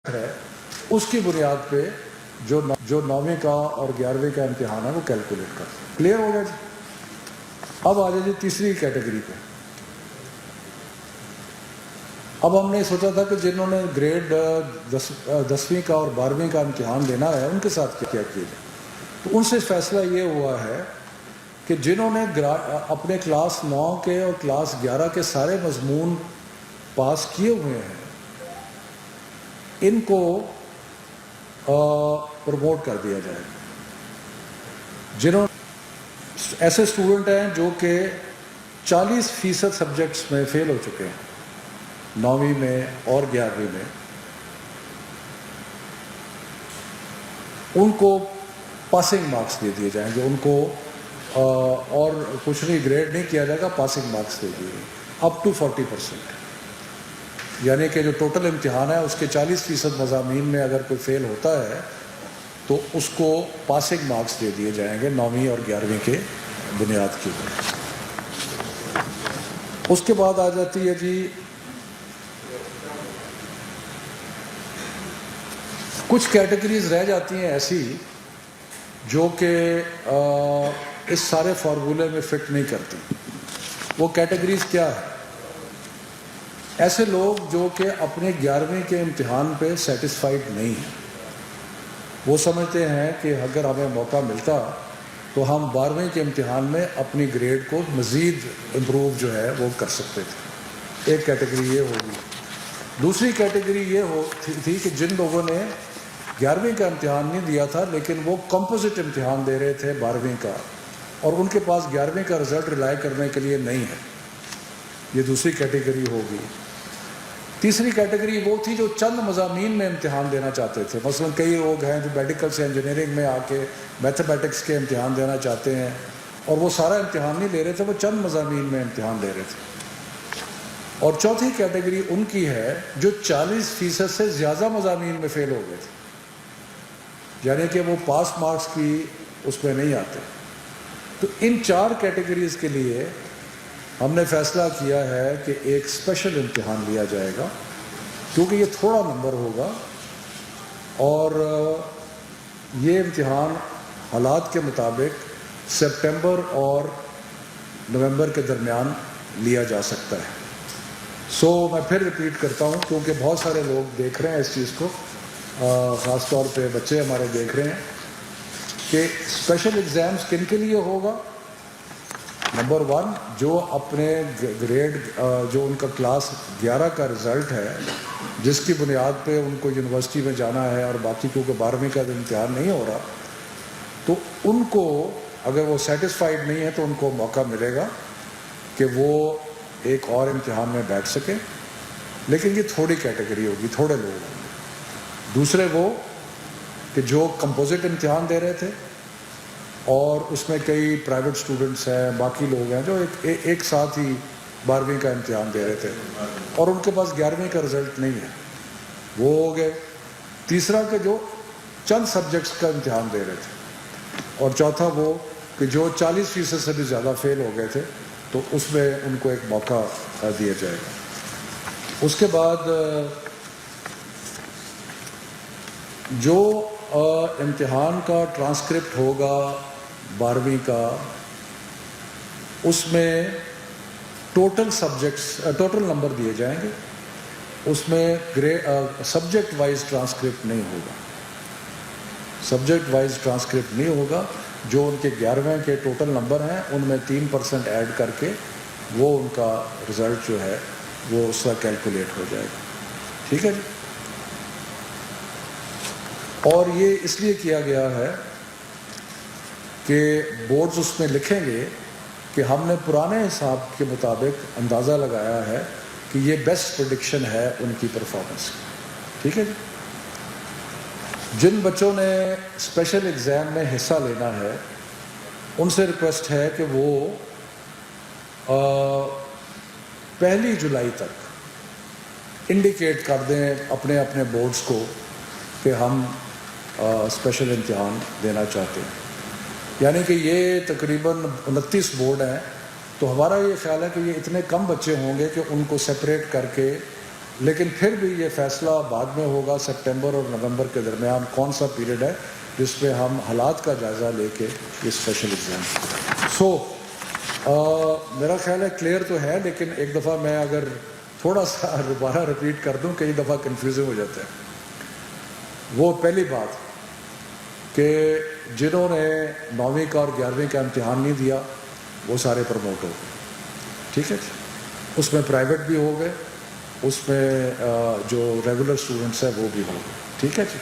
ہے اس کی بنیاد پہ جو 9ویں کا اور 11ویں کا امتحان ہے وہ کیلکولیٹ کرتے ہیں. کلیئر ہو گیا جی؟ اب آ جائے جی تیسری کیٹیگری پہ. اب ہم نے سوچا تھا کہ جنہوں نے گریڈ 10ویں کا اور 12ویں کا امتحان دینا ہے ان کے ساتھ کیا کیا جائے. تو ان سے فیصلہ یہ ہوا ہے کہ جنہوں نے اپنے کلاس 9 کے اور کلاس 11 کے سارے مضمون پاس کیے ہوئے ہیں ان کو پروموٹ کر دیا جائے. جنہوں ایسے اسٹوڈنٹ ہیں جو کہ 40% سبجیکٹس میں فیل ہو چکے ہیں 9ویں میں اور 11ویں میں، ان کو پاسنگ مارکس دے دیے جائیں گے. ان کو اور کچھ نہیں گریڈ نہیں کیا جائے گا، پاسنگ مارکس دے دیے اپ ٹو 40%. یعنی کہ جو ٹوٹل امتحان ہے اس کے 40% مضامین میں اگر کوئی فیل ہوتا ہے تو اس کو پاسنگ مارکس دے دیے جائیں گے 9ویں اور 11ویں کے بنیاد کے اوپر. اس کے بعد آ جاتی ہے جی کچھ کیٹیگریز رہ جاتی ہیں ایسی جو کہ اس سارے فارمولے میں فٹ نہیں کرتی. وہ کیٹیگریز کیا ہے؟ ایسے لوگ جو کہ اپنے 11ویں کے امتحان پہ سیٹسفائیڈ نہیں ہیں. وہ سمجھتے ہیں کہ اگر ہمیں موقع ملتا تو ہم 12ویں کے امتحان میں اپنی گریڈ کو مزید امپروو جو ہے وہ کر سکتے تھے. ایک کیٹیگری یہ ہوگی. دوسری کیٹیگری یہ تھی کہ جن لوگوں نے 11ویں کا امتحان نہیں دیا تھا لیکن وہ کمپوزٹ امتحان دے رہے تھے 12ویں کا اور ان کے پاس 11ویں کا رزلٹ ریلائی کرنے کے لیے نہیں ہے. یہ دوسری کیٹیگری ہوگی. تیسری کیٹیگری وہ تھی جو چند مضامین میں امتحان دینا چاہتے تھے. مثلا کئی لوگ ہیں جو میڈیکل سے انجینئرنگ میں آ کے میتھمیٹکس کے امتحان دینا چاہتے ہیں اور وہ سارا امتحان نہیں لے رہے تھے، وہ چند مضامین میں امتحان دے رہے تھے. اور چوتھی کیٹیگری ان کی ہے جو 40% سے زیادہ مضامین میں فیل ہو گئے تھے، یعنی کہ وہ پاس مارکس کی اس میں نہیں آتے. تو ان 4 کیٹیگریز کے لیے ہم نے فیصلہ کیا ہے کہ ایک اسپیشل امتحان لیا جائے گا کیونکہ یہ تھوڑا نمبر ہوگا اور یہ امتحان حالات کے مطابق سپٹمبر اور نومبر کے درمیان لیا جا سکتا ہے. میں پھر ریپیٹ کرتا ہوں کیونکہ بہت سارے لوگ دیکھ رہے ہیں اس چیز کو، خاص طور پہ بچے ہمارے دیکھ رہے ہیں کہ اسپیشل ایگزامز کن کے لیے ہوگا. نمبر 1 جو اپنے گریڈ جو ان کا کلاس 11 کا رزلٹ ہے جس کی بنیاد پہ ان کو یونیورسٹی میں جانا ہے اور باقی کیونکہ 12ویں کا امتحان نہیں ہو رہا تو ان کو اگر وہ سیٹسفائیڈ نہیں ہے تو ان کو موقع ملے گا کہ وہ ایک اور امتحان میں بیٹھ سکیں. لیکن یہ تھوڑی کیٹیگری ہوگی، تھوڑے لوگ ہوں گے. دوسرے وہ کہ جو کمپوزٹ امتحان دے رہے تھے اور اس میں کئی پرائیویٹ اسٹوڈنٹس ہیں، باقی لوگ ہیں جو ایک ساتھ ہی 12ویں کا امتحان دے رہے تھے اور ان کے پاس 11ویں کا رزلٹ نہیں ہے، وہ ہو گئے. تیسرا کہ جو چند سبجیکٹس کا امتحان دے رہے تھے. اور چوتھا وہ کہ جو 40% سے بھی زیادہ فیل ہو گئے تھے تو اس میں ان کو ایک موقع دیا جائے گا. اس کے بعد جو امتحان کا ٹرانسکرپٹ ہوگا 12ویں کا اس میں ٹوٹل نمبر دیے جائیں گے. اس میں سبجیکٹ وائز ٹرانسکرپٹ نہیں ہوگا. سبجیکٹ وائز ٹرانسکرپٹ نہیں ہوگا. جو ان کے 11ویں کے ٹوٹل نمبر ہیں ان میں 3% ایڈ کر کے وہ ان کا رزلٹ جو ہے وہ اس کا کیلکولیٹ ہو جائے گا. ٹھیک ہے جی. اور یہ اس لیے کیا گیا ہے کہ بورڈز اس میں لکھیں گے کہ ہم نے پرانے حساب کے مطابق اندازہ لگایا ہے کہ یہ بیسٹ پریڈکشن ہے ان کی پرفارمنس کی. ٹھیک ہے جی. جن بچوں نے اسپیشل ایگزام میں حصہ لینا ہے ان سے ریکویسٹ ہے کہ وہ 1 جولائی تک انڈیکیٹ کر دیں اپنے اپنے بورڈز کو کہ ہم اسپیشل امتحان دینا چاہتے ہیں. یعنی کہ یہ تقریباً 29 بورڈ ہیں تو ہمارا یہ خیال ہے کہ یہ اتنے کم بچے ہوں گے کہ ان کو سپریٹ کر کے، لیکن پھر بھی یہ فیصلہ بعد میں ہوگا سپٹمبر اور نومبر کے درمیان کون سا پیریڈ ہے جس پہ ہم حالات کا جائزہ لے کے یہ اسپیشل ایگزام. میرا خیال ہے کلیئر تو ہے، لیکن ایک دفعہ میں اگر تھوڑا سا دوبارہ رپیٹ کر دوں، کئی دفعہ کنفیوزنگ ہو جاتا ہے. وہ پہلی بات کہ جنہوں نے 9ویں کا اور 11ویں کا امتحان نہیں دیا وہ سارے پروموٹ ہو گئے. ٹھیک ہے جی، اس میں پرائیویٹ بھی ہو گئے، اس میں جو ریگولر اسٹوڈنٹس ہیں وہ بھی ہو گئے. ٹھیک ہے جی.